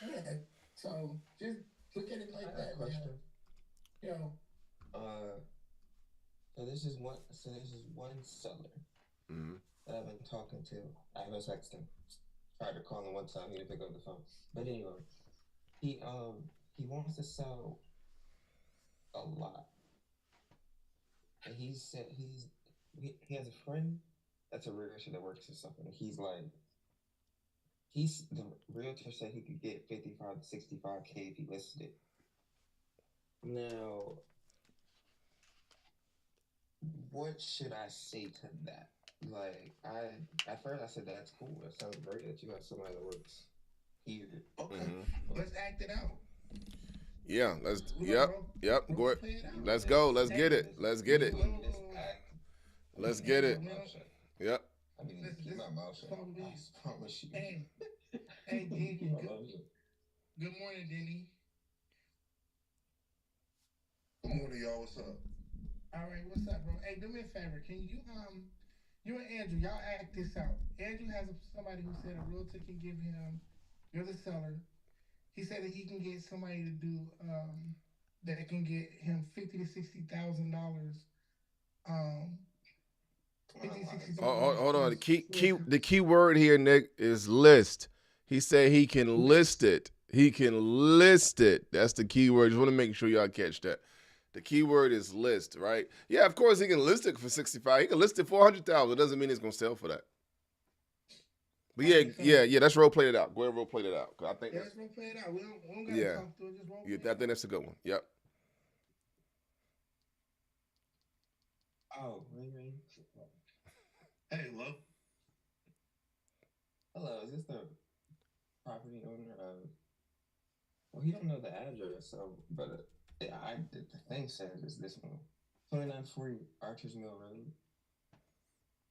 Yeah. So just look at it I like got a that, man. question. You know, Uh, so this is one seller Mm-hmm. that I've been talking to. I haven't texted him. Tried to call him one time, he didn't pick up the phone. But anyway, he wants to sell a lot, and he said he has a friend that's a realtor that works or something. The realtor said he could get 55 to 65K if he listed it. Now, what should I say to that? Like, at first I said that's cool. That sounds great that you have somebody that works here. okay, Mm-hmm. let's act it out. Yeah. Let's. We're gonna Yep. Yep. role Go. play it out. Let's go. Let's Hey, get it. Let's get You it. wouldn't just act. I Let's mean, you get hey, keep my it. we mouth don't shut. Yep. I mean, you listen. keep This my is mouth shut. supposed to I be. promise you. Hey, hey, You keep Denny. my Good, mouth shut. good morning, Denny. Good morning, y'all. What's up? All right, what's up, bro? Hey, do me a favor. Can you you and Andrew, y'all act this out. Andrew has somebody who said a realtor can give him. You're the seller. He said that he can get somebody to do that can get him 50 to 60 thousand dollars. Um, Come 50 on, to sixty Wise. thousand Hold, dollars hold for on. for The key word here, Nick, is list. He said he can list list. it. He can list it. That's the key word. Just want to make sure y'all catch that. The key word is list, right? Yeah, of course he can list it for 65. He can list it for 100,000. It doesn't mean it's gonna sell for that. But All yeah, right, so yeah, yeah. That's role played it out. Go ahead, role played it out. Cause I think yeah, that's let's role play it out. We don't gotta yeah, talk through it. Just role yeah. play I it think out. that's a good one. Yep. Oh, ring ring. Hey, love. Hello, is this the property owner of? Well, he don't know the address, so but the thing says it's this one. 2940 Archers Mill Road.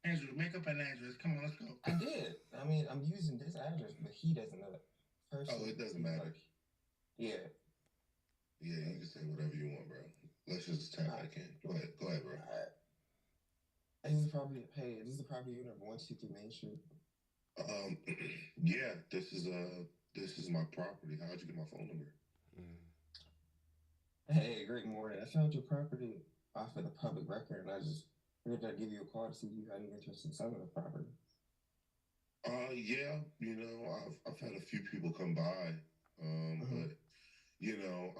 Andrew, make up an address. Come on, let's go. I did. I mean, I'm using this address, but he doesn't know it. Oh, Person, it doesn't he's matter. like, yeah. Yeah, you Uh, can say whatever you want, bro. Let's just tap I, back in. Go ahead, bro. this is probably hey, this is the property owner of 123 Main Street. Um, yeah, this is my property. How'd you get my phone number? Hey, great morning. I found your property off of the public record, and I just figured I'd give you a call to see if you had any interest in selling the property. Yeah, I've had a few people come by, Mm-hmm. but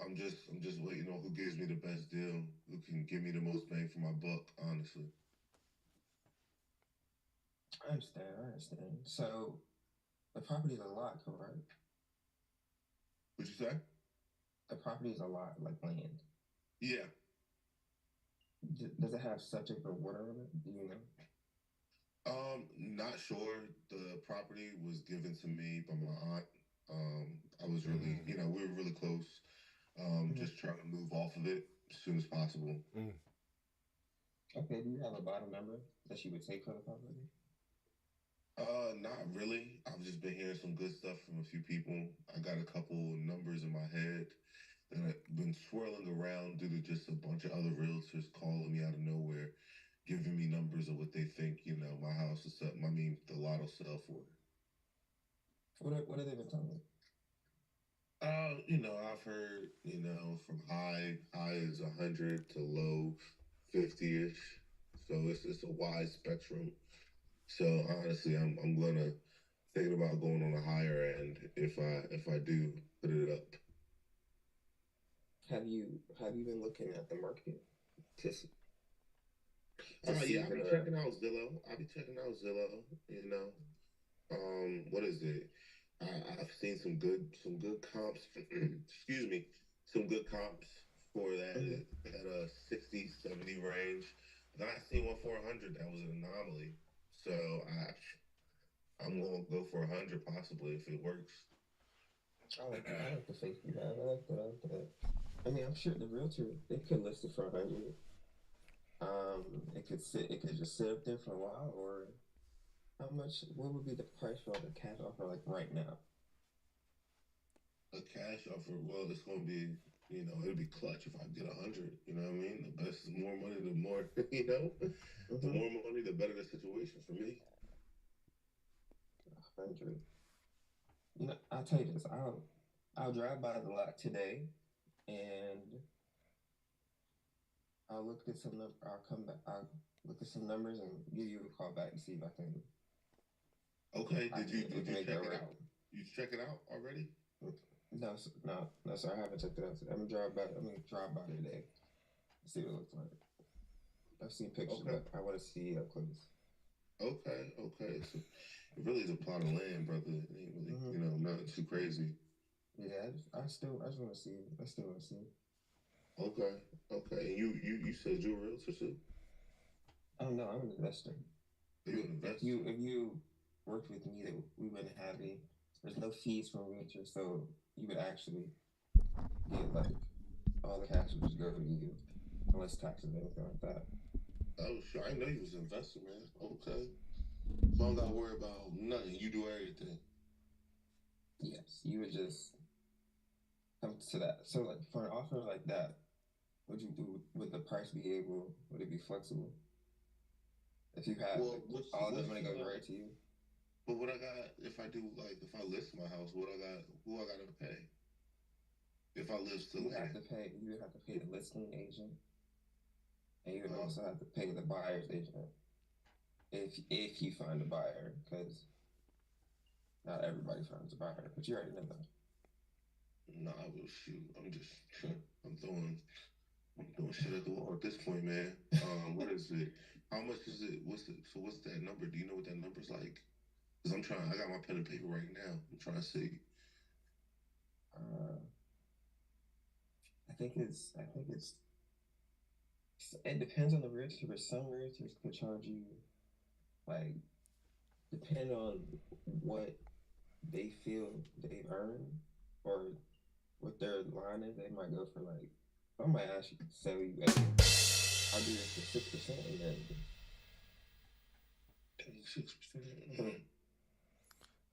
I'm just waiting on who gives me the best deal, who can give me the most bang for my buck. Honestly, I understand. I understand. So the property is a lot, correct? what'd you say? The property is a lot, like land. Yeah. Does it have subject or water on it? Do you know? Not sure. The property was given to me by my aunt. I was really, Mm-hmm. we were really close. Mm-hmm. Just trying to move off of it as soon as possible. Mm-hmm. Okay. Do you have a bottom number that she would take for the property? Not really. I've just been hearing some good stuff from a few people. I got a couple numbers in my head that have been swirling around due to just a bunch of other realtors calling me out of nowhere, giving me numbers of what they think, my house is something. I mean, the lot will sell for. What have they been telling you? I've heard, from high is 100 to low 50-ish. So it's a wide spectrum. So honestly, I'm gonna thinking about going on the higher end if I do put it up. Have you been looking at the market to s- to see Yeah, if I'll be the checking out Zillow. I'll be checking out Zillow. What is it? I've seen some good comps. Excuse me, some good comps for Mhm. that 60 70 range. Then I seen one for 100. That was an anomaly. So I'm gonna go for 100 possibly if it works. I like the faith you have. I like that. I like that. I mean, I'm sure the realtor they could list it for 100. It could sit. It could just sit up there for a while. Or how much? What would be the price for like a cash offer like right now? A cash offer, well, it's gonna be, it'll be clutch if I get 100. You know what I mean? The best is more money, the more, the Mm-hmm. more money, the better the situation for me. 100. You know, I'll tell you this. I don't. I'll drive by the lot today, and I'll look at some. I'll come back. I'll look at some numbers and give you a call back to see if I can. Okay. I Did you can, we did can you make check that it work. out? You check it out already? No, no, sir. I haven't checked it out today. I'm gonna drive by today. See what it looks like. I've seen pictures, Okay. but I want to see up close. Okay. Okay. So it really is a plot of land, brother. It ain't really, Mhm. you know, nothing too crazy. Yeah, I just want to see. I still want to see. Okay. Okay. And you said you're a realtor too? I don't know. I'm an investor. You an investor? If you worked with me, that we wouldn't have any. There's no fees from realtor, so you would actually get like all the cash would just go to you, unless taxes or anything like that. Oh, sure. I didn't know you was an investor, man. Okay. So I don't gotta worry about nothing. You do everything. Yes, you would just come to that. So like for an offer like that, would you do? Would the price be able? Would it be flexible? If you have Well, like, all the what's money goes right to you, but what I got if I do like if I list my house, what I got who I gotta pay? If I list the you would have land. to pay. You would have to pay the listing agent, and you would Oh, also have to pay the buyer's agent if you find a buyer, because not everybody finds a buyer. But you already know that. nah, well shoot. I'm throwing shit at the wall at this point, man. What is it? How much is it? What's that number? Do you know what that number's like? Because I got my pen and paper right now. I'm trying to see. Uh, I think it depends on the realtor, but some realtors could charge you like depend on what they feel they earn or what their line is. They might go for like I might actually sell you at I'll do this for 6% and then 6%.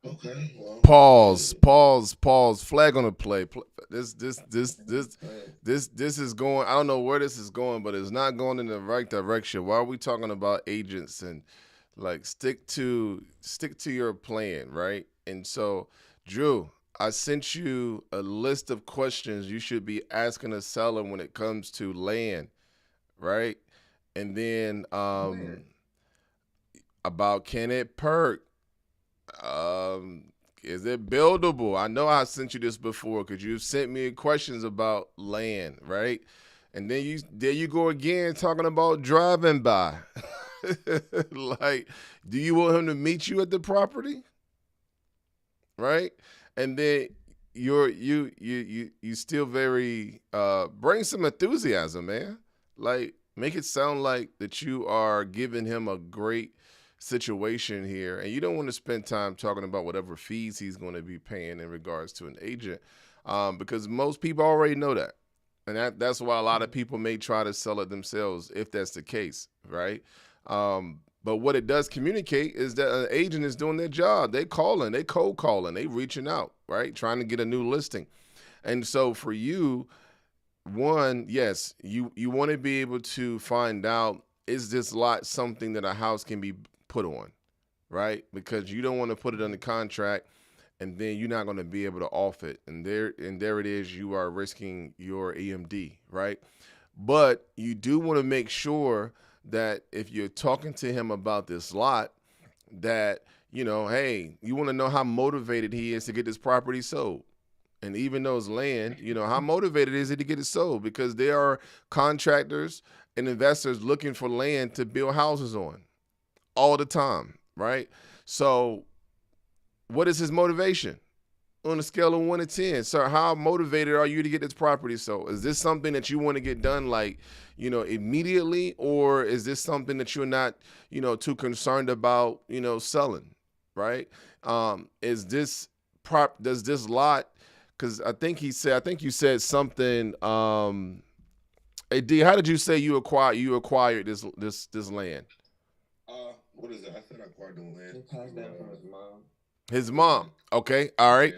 Okay. Well, Pause. Pause. Pause. Flag on the play. This is going. I don't know where this is going, but it's not going in the right direction. Why are we talking about agents and like stick to your plan, right? And so, Drew, I sent you a list of questions you should be asking a seller when it comes to land, right? And then where? about can it perk? Um, is it buildable? I know I sent you this before because you've sent me questions about land, right? And then there you go again talking about driving by. Like, do you want him to meet you at the property? Right? And then you still very bring some enthusiasm, man. Like, make it sound like that you are giving him a great situation here, and you don't want to spend time talking about whatever fees he's going to be paying in regards to an agent, because most people already know that, and that's why a lot of people may try to sell it themselves if that's the case, right? But what it does communicate is that an agent is doing their job. They calling, they cold calling, they reaching out, right, trying to get a new listing. And so for you, one, yes, you want to be able to find out, is this lot something that a house can be put on, right? Because you don't want to put it under contract and then you're not going to be able to off it. And there it is, you are risking your EMD, right? But you do want to make sure that if you're talking to him about this lot, that, you know, hey, you want to know how motivated he is to get this property sold. And even though it's land, you know, how motivated is he to get it sold? Because there are contractors and investors looking for land to build houses on all the time, right? So what is his motivation? On a scale of 1 to 10, sir, how motivated are you to get this property sold? Is this something that you want to get done, like, you know, immediately? Or is this something that you're not, you know, too concerned about, you know, selling, right? Does this lot, because I think you said something, hey, D, how did you say you acquired this land? What is it? I said I acquired the land. It passed down from his mom. His mom. Okay, all right.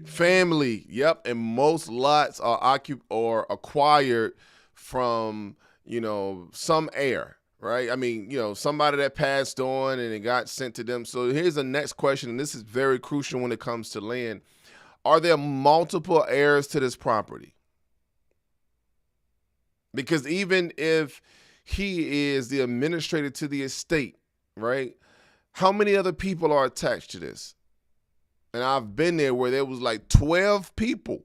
Family. Yep. And most lots are acquired from, you know, some heir, right? I mean, you know, somebody that passed on and it got sent to them. So here's the next question, and this is very crucial when it comes to land. are there multiple heirs to this property? Because even if he is the administrator to the estate, right? How many other people are attached to this? And I've been there where there was like 12 people,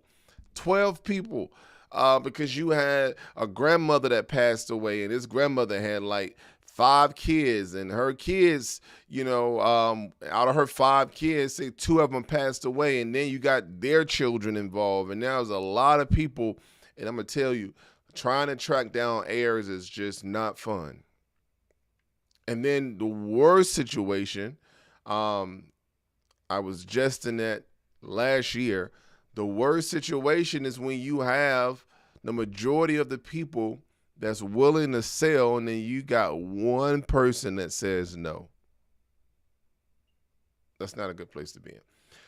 because you had a grandmother that passed away, and this grandmother had like 5 kids, and her kids, out of her 5 kids, say 2 of them passed away, and then you got their children involved, and now there's a lot of people, and I'm gonna tell you, trying to track down heirs is just not fun. And then the worst situation, I was just in that last year. The worst situation is when you have the majority of the people that's willing to sell, and then you got one person that says no. That's not a good place to be in.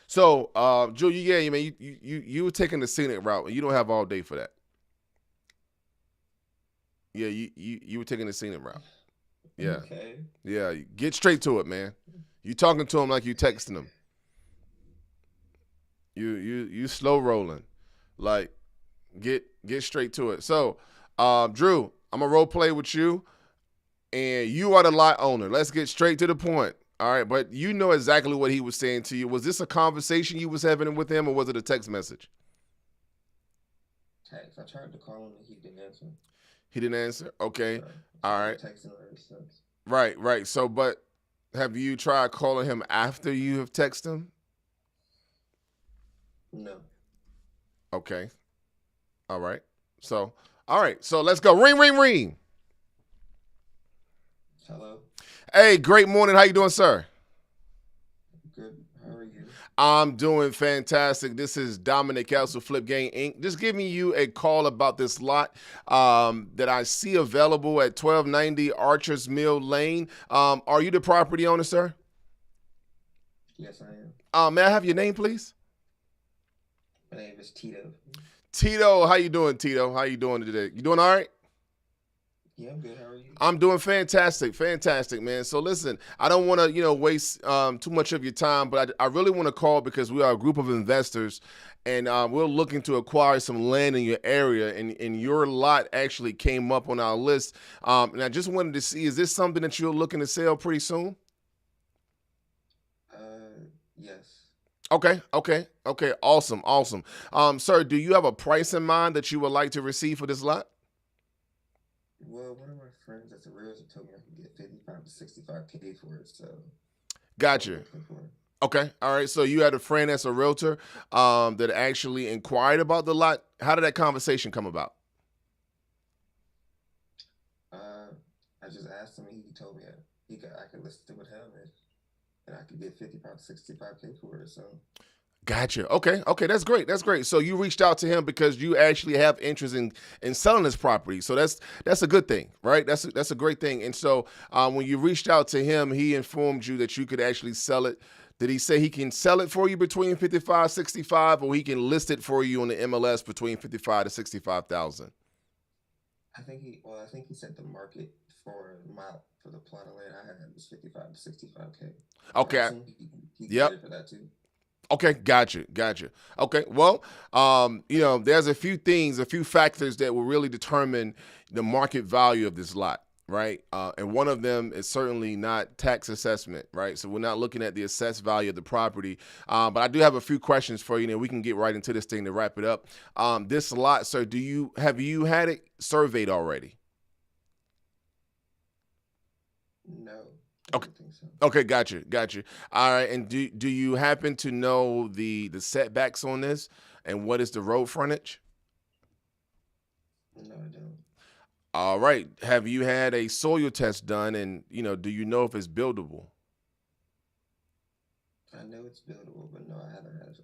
So, Julia, yeah, man, you were taking the scenic route, and you don't have all day for that. Yeah, you were taking the scenic route. Yeah. Okay. Yeah, get straight to it, man. You talking to him like you texting him. You slow rolling. Like, get straight to it. So, Drew, I'm gonna role play with you, and you are the lot owner. Let's get straight to the point. All right, but you know exactly what he was saying to you. Was this a conversation you was having with him, or was it a text message? Text. I tried to call him and he didn't answer. He didn't answer? Okay. So, All right. Texting him ever since. Right. So, but have you tried calling him after you have texted him? No. Okay. All right. So let's go. Ring, ring, ring. Hello. Hey, great morning. How you doing, sir? Good. How are you? I'm doing fantastic. This is Dominic Castle, Flip Gang Inc. Just giving you a call about this lot that I see available at 1290 Archers Mill Lane. Are you the property owner, sir? Yes, I am. May I have your name, please? My name is Tito. Tito, how you doing, Tito? How you doing today? You doing all right? Yeah, I'm good. How are you? I'm doing fantastic, man. So listen, I don't want to, waste too much of your time, but I really want to call because we are a group of investors, and we're looking to acquire some land in your area, and your lot actually came up on our list. And I just wanted to see, is this something that you're looking to sell pretty soon? Yes. Okay. Awesome. Sir, do you have a price in mind that you would like to receive for this lot? Well, one of my friends that's a realtor told me I could get 55 to 65K for it, so. Gotcha. Okay. All right. So you had a friend that's a realtor that actually inquired about the lot. How did that conversation come about? I just asked him, and he told me I could list it with him, and I could get 55 to 65K for it, so. Gotcha. Okay. That's great. So you reached out to him because you actually have interest in selling this property. So that's a good thing, right? That's a great thing. And so when you reached out to him, he informed you that you could actually sell it. Did he say he can sell it for you between 55, 65, or he can list it for you on the MLS between 55 to 65,000? I think he said the market for the plot of land I had was 55 to 65K. Okay. He Yep. for that too. Okay, gotcha. Okay, well, there's a few factors that will really determine the market value of this lot, right? And one of them is certainly not tax assessment, right? So we're not looking at the assessed value of the property. But I do have a few questions for you, and we can get right into this thing to wrap it up. This lot, sir, have you had it surveyed already? No. Okay. I don't think so. Okay, gotcha. All right, and do you happen to know the setbacks on this, and what is the road frontage? No, I don't. All right, have you had a soil test done, and do you know if it's buildable? I know it's buildable, but no, I haven't had.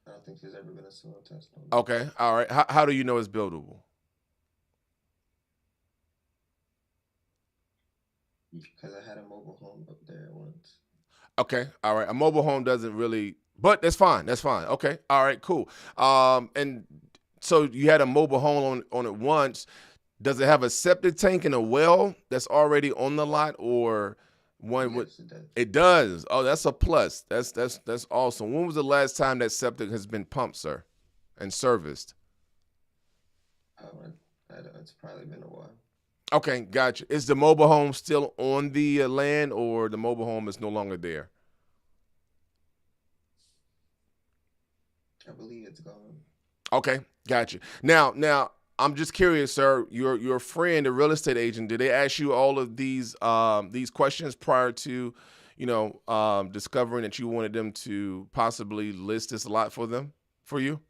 I don't think there's ever been a soil test on it. Okay, all right. How do you know it's buildable? Because I had a mobile home up there once. Okay, all right. A mobile home doesn't really, but that's fine. Okay, all right, cool. And so you had a mobile home on it once. Does it have a septic tank and a well that's already on the lot, or One with Yes, it does. it does. Oh, that's a plus. That's awesome. When was the last time that septic has been pumped, sir, and serviced? It's probably been a while. Okay, gotcha. Is the mobile home still on the land, or the mobile home is no longer there? I believe it's gone. Okay, gotcha. Now, I'm just curious, sir. Your friend, the real estate agent, did they ask you all of these questions prior to, discovering that you wanted them to possibly list this lot for you?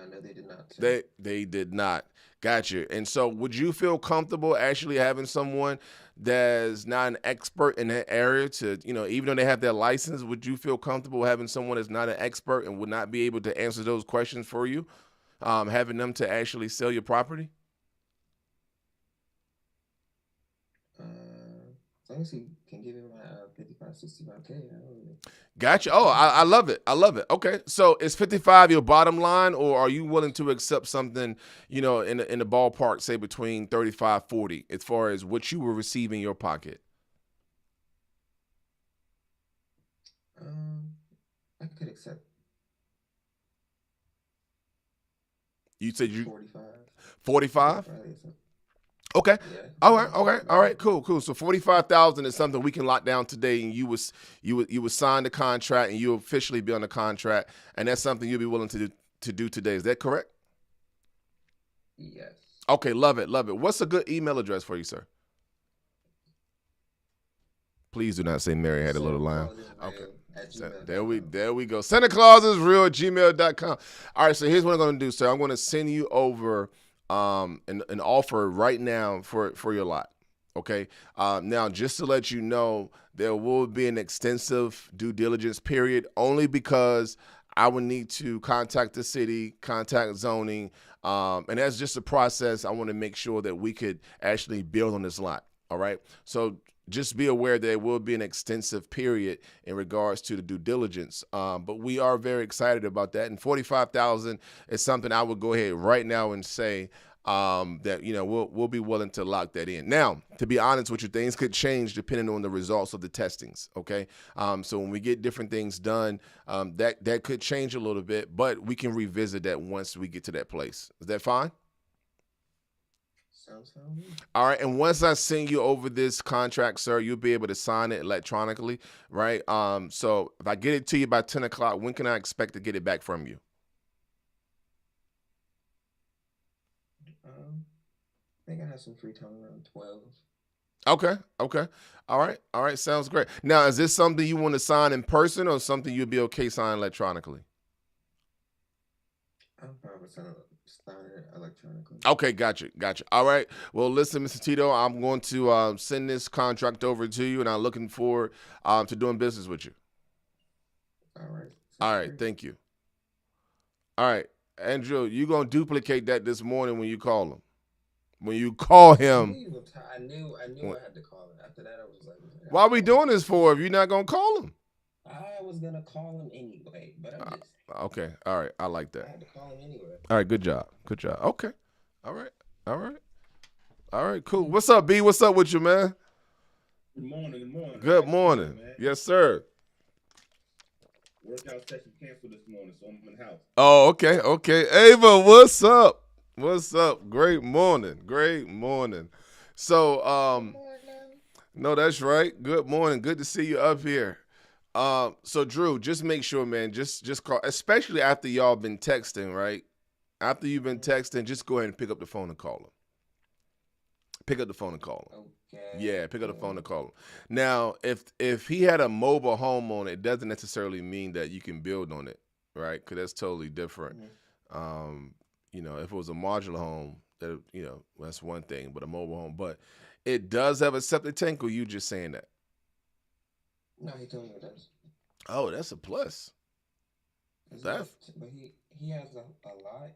No, they did not. They did not. Gotcha. And so, would you feel comfortable actually having someone that's not an expert in that area to, even though they have their license, would you feel comfortable having someone that's not an expert and would not be able to answer those questions for you, having them to actually sell your property? As long as he can give me my 55, 65K. Gotcha. Oh, I love it. I love it. Okay. So is 55 your bottom line, or are you willing to accept something, in the ballpark, say between 35, 40, as far as what you will receive in your pocket? I could accept. You said 45. 45? Yeah. Okay. Yeah. All right. Cool. So 45,000 is something we can lock down today, and you would sign the contract, and you officially be on the contract, and that's something you'll be willing to do today. Is that correct? Yes. Okay. Love it. What's a good email address for you, sir? Please do not say Mary had a little line. Okay. There we go. Santa Claus is real at gmail.com. All right. So here's what I'm going to do, sir. I'm going to send you over an offer right now for your lot. Okay. Now, just to let you know, there will be an extensive due diligence period, only because I would need to contact the city, contact zoning, and that's just a process. I want to make sure that we could actually build on this lot. All right. So just be aware there will be an extensive period in regards to the due diligence. But we are very excited about that. And 45,000 is something I would go ahead right now and say that, we'll be willing to lock that in. Now, to be honest with you, things could change depending on the results of the testings. Okay. So when we get different things done, that could change a little bit, but we can revisit that once we get to that place. Is that fine? Sounds fine. All right, and once I send you over this contract, sir, you'll be able to sign it electronically, right? So if I get it to you by 10 o'clock, when can I expect to get it back from you? I think I have some free time around 12. Okay. All right, sounds great. Now, is this something you want to sign in person or something you'll be okay signing electronically? I'll probably sign it electronically. Okay, gotcha. All right. Well, listen, Mr. Tito, I'm going to send this contract over to you, and I'm looking forward to doing business with you. All right. Thank you. All right, Andrew, you're going to duplicate that this morning when you call him. When you call him. I knew I had to call him. After that, I was like, why are we doing this for if you're not going to call him? I was going to call him anyway, but I'm just... Okay. All right. I like that. I had to call him anyway. All right. Good job. Okay. All right. Cool. What's up, B? What's up with you, man? Good morning. Yes, sir. Workout session canceled this morning, so I'm in the house. Oh, okay. Ava, what's up? Great morning. So, no, that's right. Good morning. Good to see you up here. So Drew, just make sure, man, just call, especially after y'all been texting, right? After you've been texting, just go ahead and pick up the phone and call him. Okay. Yeah, pick up the phone and call him. Now, if he had a mobile home on it, it doesn't necessarily mean that you can build on it, right? Because that's totally different. Mm-hmm. If it was a modular home, that that's one thing, but a mobile home. But it does have a septic tank, or you just saying that? No, he told me it does. Oh, that's a plus. But he has a lot.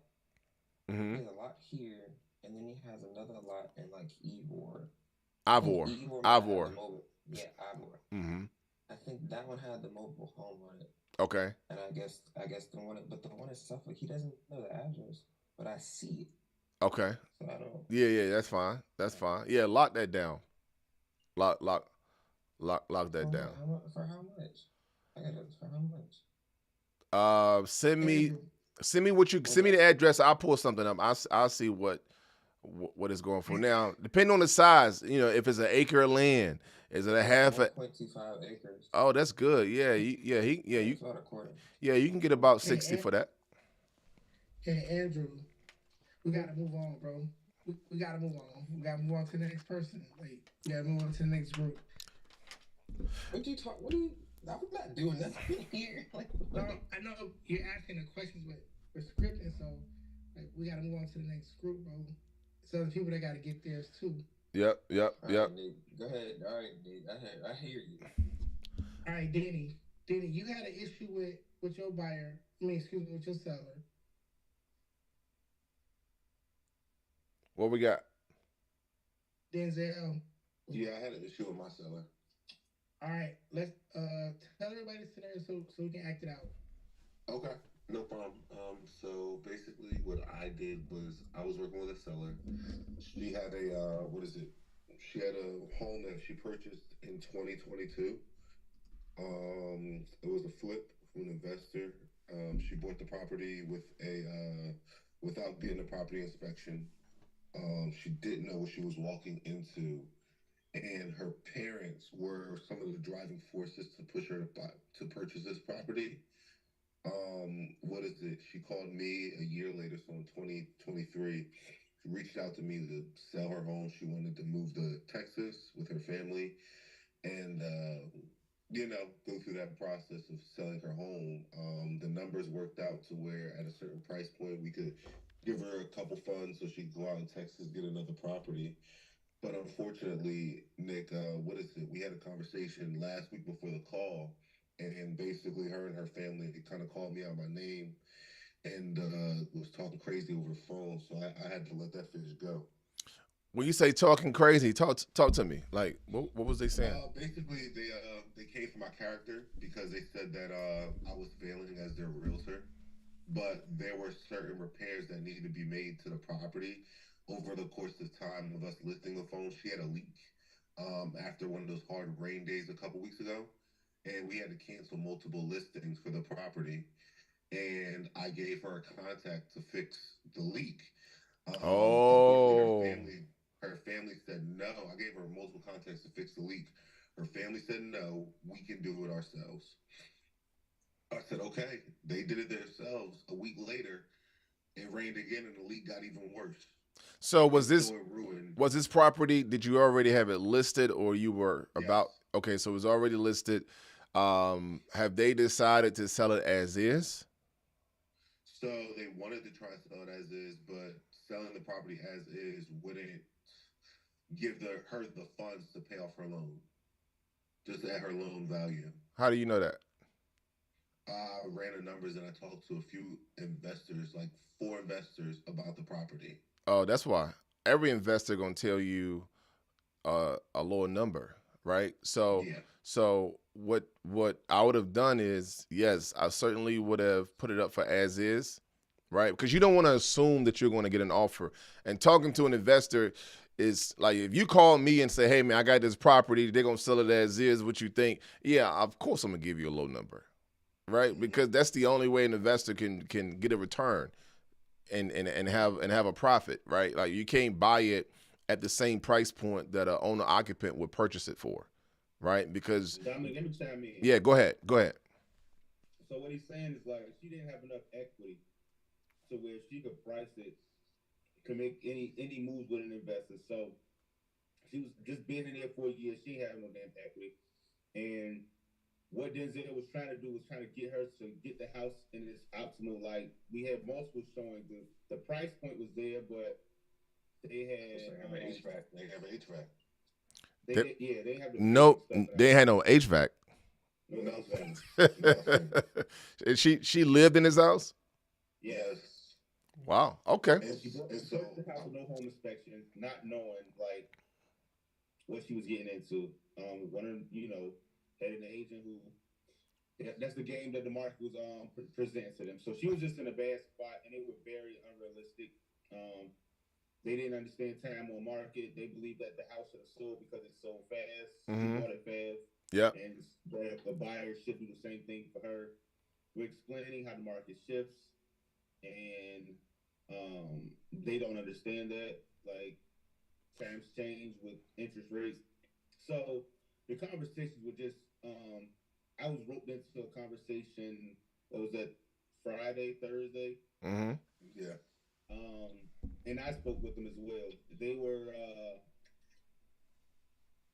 Mm-hmm. He has a lot here, and then he has another lot in like Ivor. Ivor. Yeah, Ivor. Mm-hmm. I think that one had the mobile home on it. Okay. And I guess the one in Suffolk, he doesn't know the address, but I see it. Okay. So I don't. Yeah, that's fine. Yeah, lock that down. Lock that down. For how much? I got it for how much? Send me Andrew, send me the address. I'll pull something up. I'll see what it's going for. Now, depending on the size, if it's an acre of land, is it a half? 1.25 acres. Oh, that's good. Yeah, you It's about a quarter. you can get about Hey, 60 for that. hey, Andrew, we gotta move on, bro. We gotta move on. We gotta move on to the next person. Like, we gotta move on to the next group. What do you talk? What do you? I'm not doing nothing here. Like, No, I know you're asking the questions with scripting, so like, we gotta move on to the next group, bro. So the people that gotta get theirs too. Yep. All right, Nate, go ahead. All right, Nate, I hear you. All right, Denny, you had an issue with your buyer. With your seller. What we got? Denzel. Yeah, I had an issue with my seller. All right, let's tell everybody the scenario so we can act it out. Okay, no problem. So basically, what I did was I was working with a seller. She had a She had a home that she purchased in 2022. It was a flip from an investor. She bought the property without getting a property inspection. She didn't know what she was walking into, and her parents were some of the driving forces to push her to purchase this property. She called me a year later, so in 2023, she reached out to me to sell her home. She wanted to move to Texas with her family, and go through that process of selling her home. The numbers worked out to where at a certain price point we could give her a couple funds so she could go out in Texas, get another property. But unfortunately, Nick, we had a conversation last week before the call, and basically her and her family kind of called me out my name and was talking crazy over the phone. So I had to let that fish go. When you say talking crazy, talk to me. Like, what was they saying? Basically, they came for my character because they said that I was failing as their realtor, but there were certain repairs that needed to be made to the property over the course of time of us listing the phone. She had a leak after one of those hard rain days a couple weeks ago, and we had to cancel multiple listings for the property. And I gave her a contact to fix the leak. Oh. Her family said no. I gave her multiple contacts to fix the leak. Her family said no. We can do it ourselves. I said okay. They did it themselves. A week later, it rained again, and the leak got even worse. So was this ruined? Was this property? Did you already have it listed, or you were about? Yes. Okay, so it was already listed. Have they decided to sell it as is? So they wanted to try to sell it as is, but selling the property as is wouldn't give her the funds to pay off her loan, just at her loan value. How do you know that? I ran the numbers and I talked to a few investors, like 4 investors, about the property. Oh, that's why. Every investor gonna tell you a lower number, right? So Yeah. so what I would have done is, yes, I certainly would have put it up for as is, right? Because you don't want to assume that you're going to get an offer. And talking to an investor is like, if you call me and say, hey man, I got this property, they're gonna sell it as is, what you think? Yeah, of course I'm gonna give you a low number. Right? Because that's the only way an investor can get a return and have a profit, right? Like, you can't buy it at the same price point that an owner occupant would purchase it for, right? Because Dominic, let me chime in. yeah, go ahead. So what he's saying is, like, she didn't have enough equity to where she could price it, could make any moves with an investor. So she was just being in there for a year. She didn't have no damn equity. And what Denzel was trying to do was trying to get her to get the house in its optimal light. We had multiple showings. The price point was there, but they had HVAC. They have an HVAC. They have the No, stuff they had no HVAC. Nothing. And she lived in his house? Yes. Wow. Okay. She bought the house with no home inspection, not knowing like what she was getting into. Had an agent who that's the game that the market was presenting to them. So she was just in a bad spot, and they were very unrealistic They didn't understand time on market. They believe that the house should have sold because it sold fast. She Mhm. bought it fast, Yep. and the buyer should do the same thing for her. We're explaining how the market shifts, and they don't understand that. Like times change with interest rates, so the conversations were just. I was roped into a conversation. What was that? Friday, Thursday. Mhm. Yeah. Um, and I spoke with them as well. They were,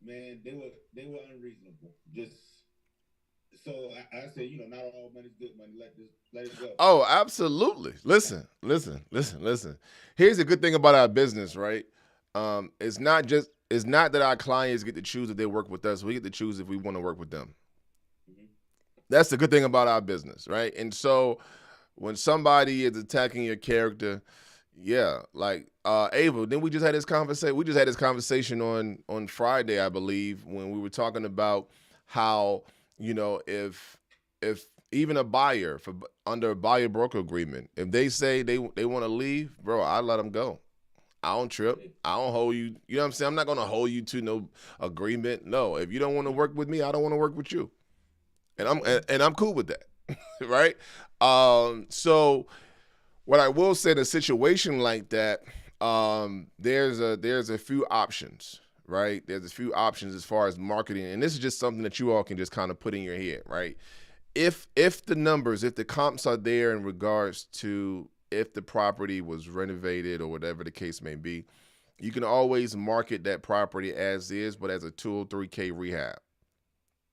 man, they were unreasonable. Just so I said, not all money's good money. Let it go. Oh, absolutely. Listen. Here's the good thing about our business, right? It's not that our clients get to choose if they work with us. We get to choose if we want to work with them. Mhm. That's the good thing about our business, right? And so when somebody is attacking your character, yeah, like Ava, then we just had this conversation. We just had this conversation on Friday, I believe, when we were talking about how, if even a buyer under a buyer broker agreement, if they say they want to leave, bro, I let them go. I don't trip. I don't hold you. You know what I'm saying? I'm not gonna hold you to no agreement. No, if you don't want to work with me, I don't want to work with you, and I'm cool with that, right? So what I will say in a situation like that, there's a few options, right? There's a few options as far as marketing, and this is just something that you all can just kind of put in your head, right? If the comps are there in regards to if the property was renovated or whatever the case may be, you can always market that property as is, but as a 2 or 3K rehab,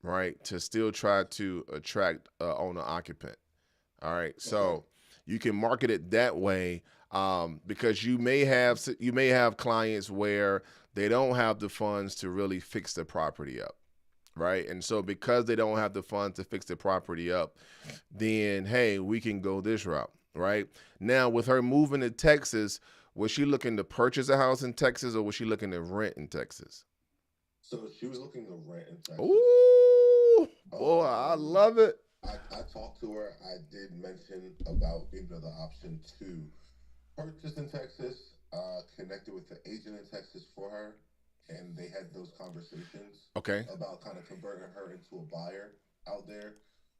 right? To still try to attract owner occupant. All right, so you can market it that way, because you may have clients where they don't have the funds to really fix the property up, right? And so because they don't have the funds to fix the property up, then hey, we can go this route, right? Now with her moving to Texas, was she looking to purchase a house in Texas or was she looking to rent in Texas? So she was looking to rent in Texas. Ooh, boy, I love it. I talked to her. I did mention about the option to purchase in Texas. Connected with the agent in Texas for her, and they had those conversations. Okay. About kind of converting her into a buyer out there.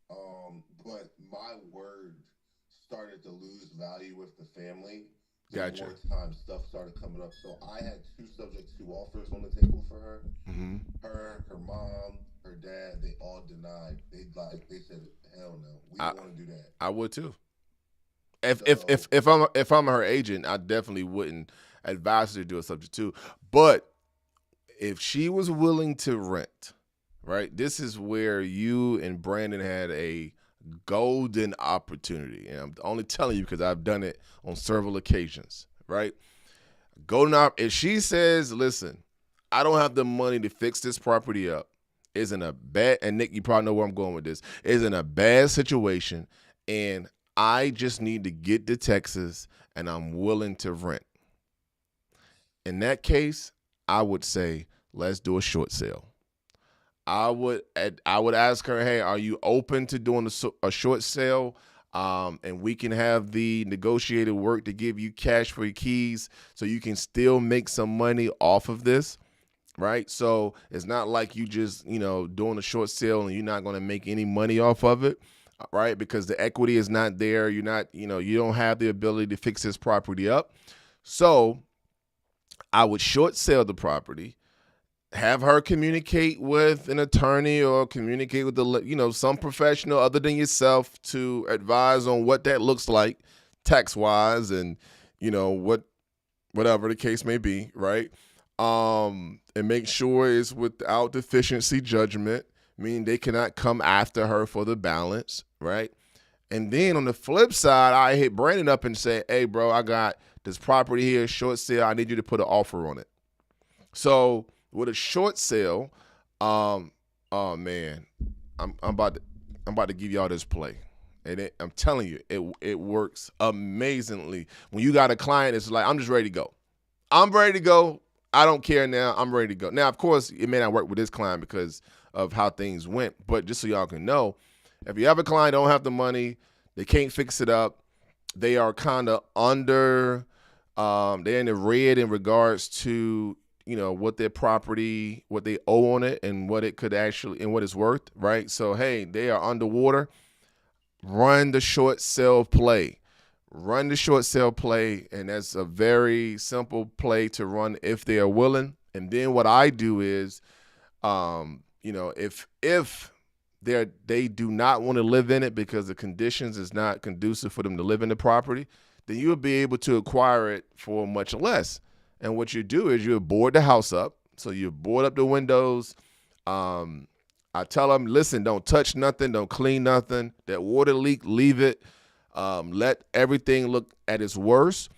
But my word started to lose value with the family. The Gotcha. more time stuff started coming up, so I had 2 subject to offers on the table for her. Mm-hmm. Her mom, her dad, they all denied. They said, "Hell no, we don't want to do that." I would too. If I'm her agent, I definitely wouldn't advise her to do a subject to. But if she was willing to rent, right? This is where you and Brandon had a golden opportunity, and I'm only telling you because I've done it on several occasions, right? If she says, "Listen, I don't have the money to fix this property up," isn't a bad, and Nick, you probably know where I'm going with this, isn't a bad situation, and I just need to get to Texas and I'm willing to rent. In that case, I would say, let's do a short sale. I would ask her, hey, are you open to doing a short sale? And we can have the negotiated work to give you cash for your keys so you can still make some money off of this, right? So it's not like you just, doing a short sale and you're not going to make any money off of it, right? Because the equity is not there. You're not, you don't have the ability to fix this property up. So I would short sale the property, have her communicate with an attorney or communicate with some professional other than yourself to advise on what that looks like tax wise and, whatever the case may be. Right. And make sure it's without deficiency judgment, meaning they cannot come after her for the balance. Right. And then on the flip side, I hit Brandon up and say, hey, bro, I got this property here, short sale. I need you to put an offer on it. So with a short sale, oh man, I'm about to give y'all this play, and I'm telling you, it works amazingly. When you got a client, it's like, I'm just ready to go. I'm ready to go. I don't care now. I'm ready to go. Now, of course, it may not work with this client because of how things went, but just so y'all can know, if you have a client don't have the money, they can't fix it up, they are kind of under They're in the red in regards to, what their property, what they owe on it, and what it could actually, and what it's worth, right? So, hey, they are underwater. Run the short sale play. Run the short sale play, and that's a very simple play to run if they are willing. And then what I do is, if they do not want to live in it because the conditions is not conducive for them to live in the property, then you'll be able to acquire it for much less. And what you do is you board the house up. So you board up the windows. I tell them, listen, don't touch nothing, don't clean nothing. That water leak, leave it. Let everything look at its worst.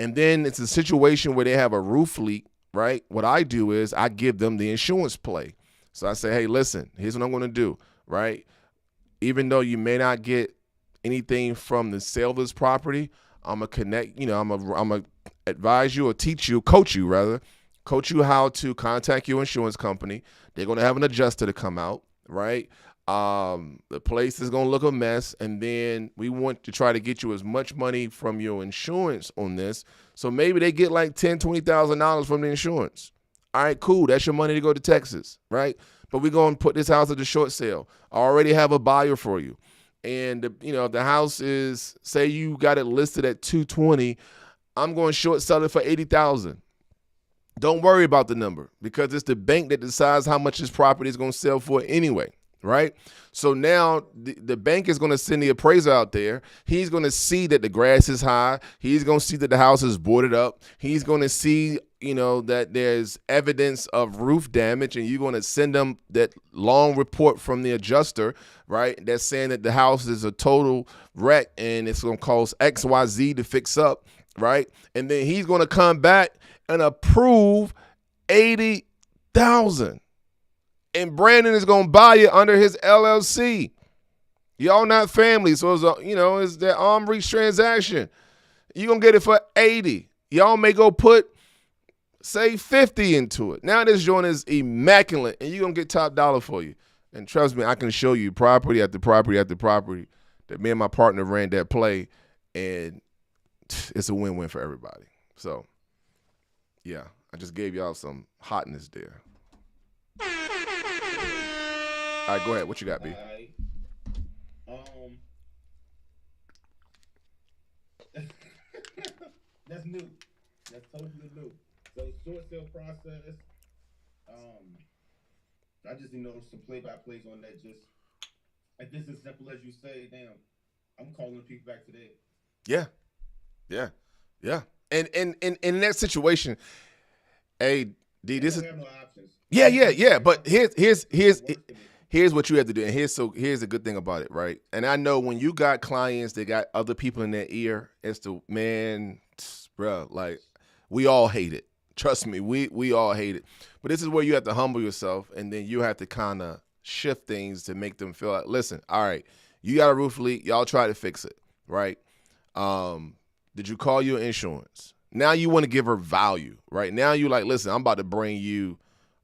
And then it's a situation where they have a roof leak, right? What I do is I give them the insurance play. So I say, hey, listen, here's what I'm going to do, right? Even though you may not get anything from the sale of this property, I'm going to connect, I'm going to advise you or coach you how to contact your insurance company. They're going to have an adjuster to come out, right? The place is going to look a mess, and then we want to try to get you as much money from your insurance on this. So maybe they get like $10,000, $20,000 from the insurance. All right, cool. That's your money to go to Texas, right? But we're going to put this house at the short sale. I already have a buyer for you. And, the house is, say you got it listed at $220, I'm going to short sell it for $80,000. Don't worry about the number because it's the bank that decides how much this property is going to sell for anyway, right? So now the bank is going to send the appraiser out there. He's going to see that the grass is high. He's going to see that the house is boarded up. He's going to see, that there's evidence of roof damage, and you're going to send them that long report from the adjuster, right? That's saying that the house is a total wreck and it's going to cost XYZ to fix up, right? And then he's going to come back and approve $80,000. And Brandon is going to buy it under his LLC. Y'all not family, so it's that arm reach transaction. You're going to get it for $80,000. Y'all may go put, say, $50,000 into it. Now this joint is immaculate, and you're going to get top dollar for you. And trust me, I can show you property after property after property that me and my partner ran that play, and it's a win-win for everybody. So, yeah, I just gave y'all some hotness there. All right, go ahead. What you got, B? That's new. That's totally new. So short sale process. I just some play-by-plays on that. Just if it's as simple as you say, damn, I'm calling people back today. Yeah. And in that situation, hey, D, this is have no options. Yeah. But here's what you have to do, and here's the good thing about it, right? And I know when you got clients that got other people in their ear, it's bro, like we all hate it. Trust me, we all hate it. But this is where you have to humble yourself, and then you have to kind of shift things to make them feel like, listen, all right, you got a roof leak, y'all try to fix it, right? Did you call your insurance? Now you want to give her value, right? Now you like, listen, I'm about to bring you,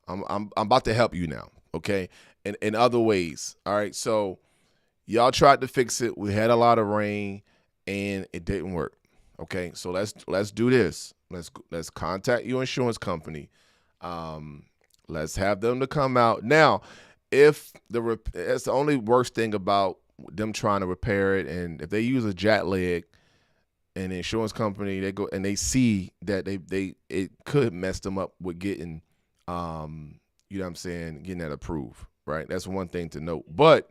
I'm about to help you now, okay? In other ways, all right? So y'all tried to fix it. We had a lot of rain, and it didn't work, okay? So let's do this. Let's contact your insurance company. Let's have them to come out. Now, if that's the only worst thing about them trying to repair it, and if they use a jack leg, and the insurance company, they go and they see that it could mess them up with getting, getting that approved, right? That's one thing to note. But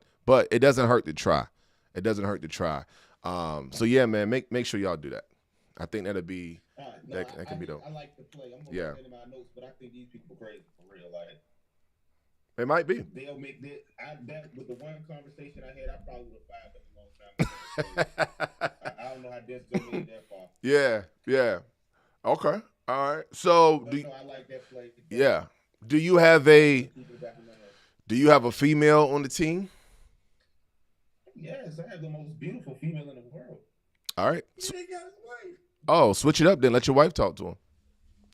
it doesn't hurt to try. It doesn't hurt to try. So yeah, man, make sure y'all do that. I think that'll be that can be dope. I like to play. I'm gonna put it in my notes, but I think these people crazy for real. Like they might be. They'll make that with the one conversation I had, I probably would have fired them a long time ago. I don't know how this going made that far. Yeah. Okay. All right. So I like that play. Yeah. Do you have a female on the team? Yes, I have the most beautiful female in the world. All right. He ain't got his wife. Oh, switch it up then. Let your wife talk to him.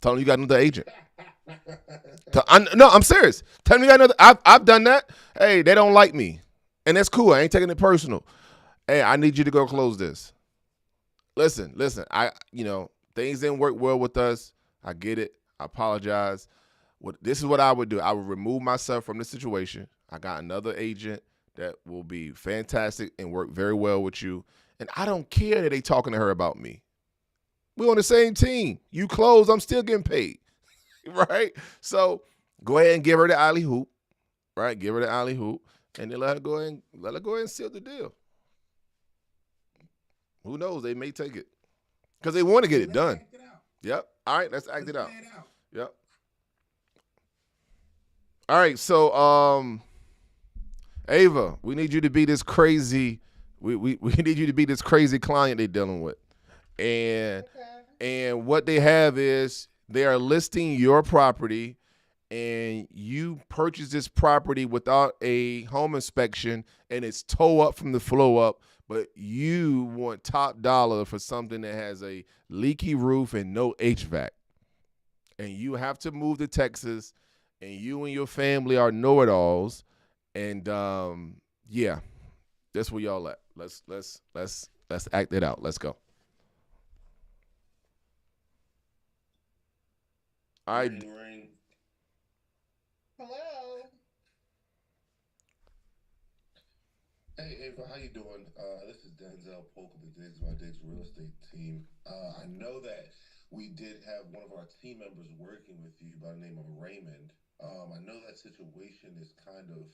Tell him you got another agent. No, I'm serious. Tell me you got another. I've done that. Hey, they don't like me, and that's cool. I ain't taking it personal. Hey, I need you to go close this. Listen. Things didn't work well with us. I get it. I apologize. This is what I would do. I would remove myself from the situation. I got another agent that will be fantastic and work very well with you. And I don't care that they talking to her about me. We're on the same team. You close, I'm still getting paid. Right? So go ahead and give her the alley hoop. Right? Give her the alley hoop. And then let her go ahead and seal the deal. Who knows? They may take it. Because they want to get it done. Act it out. Yep. All right, let's act it out. Play it out. Yep. All right, so Ava, we need you to be this crazy. We need you to be this crazy client they're dealing with, and what they have is they are listing your property, and you purchase this property without a home inspection, and it's toe up from the flow up. But you want top dollar for something that has a leaky roof and no HVAC, and you have to move to Texas. And you and your family are know-it-alls, and yeah, that's where y'all at. Let's act it out. Let's go. All right. Ring. Hello. Hey Ava, how you doing? This is Denzel Polk of the Diggs by Diggs Real Estate Team. I know that we did have one of our team members working with you by the name of Raymond. I know that situation is kind of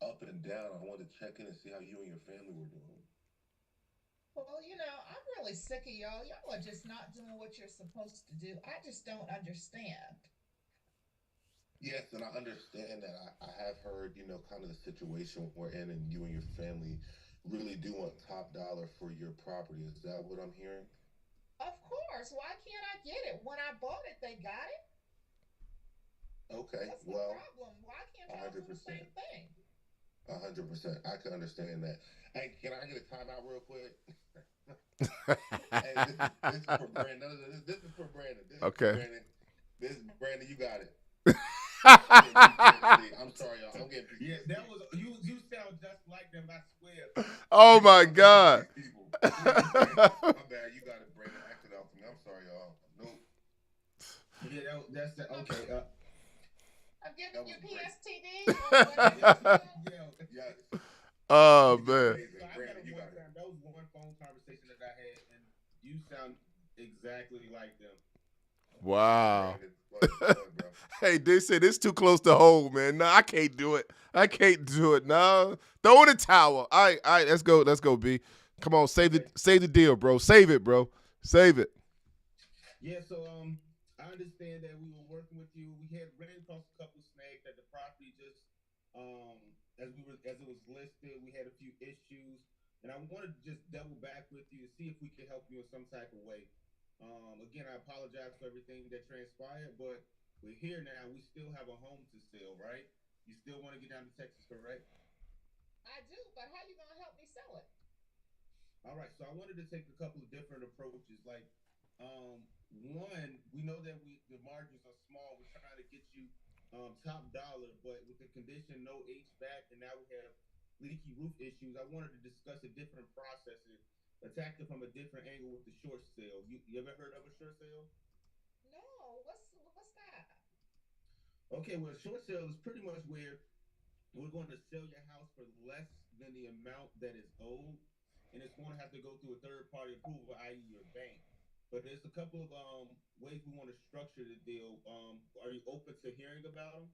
up and down. I wanted to check in and see how you and your family were doing. Well, I'm really sick of y'all. Y'all are just not doing what you're supposed to do. I just don't understand. Yes, and I understand that. I have heard, kind of the situation we're in, and you and your family really do want top dollar for your property. Is that what I'm hearing? Of course. Why can't I get it? When I bought it, they got it. Okay, What's the well, problem? Why can't y'all do the 100%. same thing? 100%. I can understand that. Hey, can I get a timeout real quick? Hey, this is for Brandon. This is for Brandon. This is Okay. for Brandon. This is Brandon. You got it. I'm sorry, y'all. I'm getting Yeah, that was you. You sound just like them. I swear. Oh my God. My bad. You got it, Brandon. Act it out for me. I'm sorry, y'all. Nope. Yeah, that's the okay. I'm giving you That was PSTD. Or whatever. Yes. Oh You did man. amazing. So I Brandon, got you one got it. time. That was one phone conversation that I had, and you sound exactly like them. Wow. Brandon, look, bro. Hey, they said it's too close to home, man. No, I can't do it. I can't do it. No. Throw in a towel. All right, let's go. Let's go, B. Come on, save the deal, bro. Save it, bro. Save it. Yeah, so I understand that we were working with you. We had ran across a couple snags at the property just as it was listed. We had a few issues, and I wanted to just double back with you to see if we could help you in some type of way. Again, I apologize for everything that transpired, but we're here now. We still have a home to sell, right? You still want to get down to Texas, correct? I do, but how you gonna help me sell it? All right, so I wanted to take a couple of different approaches. Like, one, we know that the margins are small. We're trying to get you top dollar, but with the condition no HVAC, and now we have leaky roof issues. I wanted to discuss a different process and attack it from a different angle with the short sale. You ever heard of a short sale? No, what's that? Okay, well, a short sale is pretty much where we're going to sell your house for less than the amount that is owed, and it's going to have to go through a third party approval, i.e., your bank. But there's a couple of ways we want to structure the deal. Are you open to hearing about them?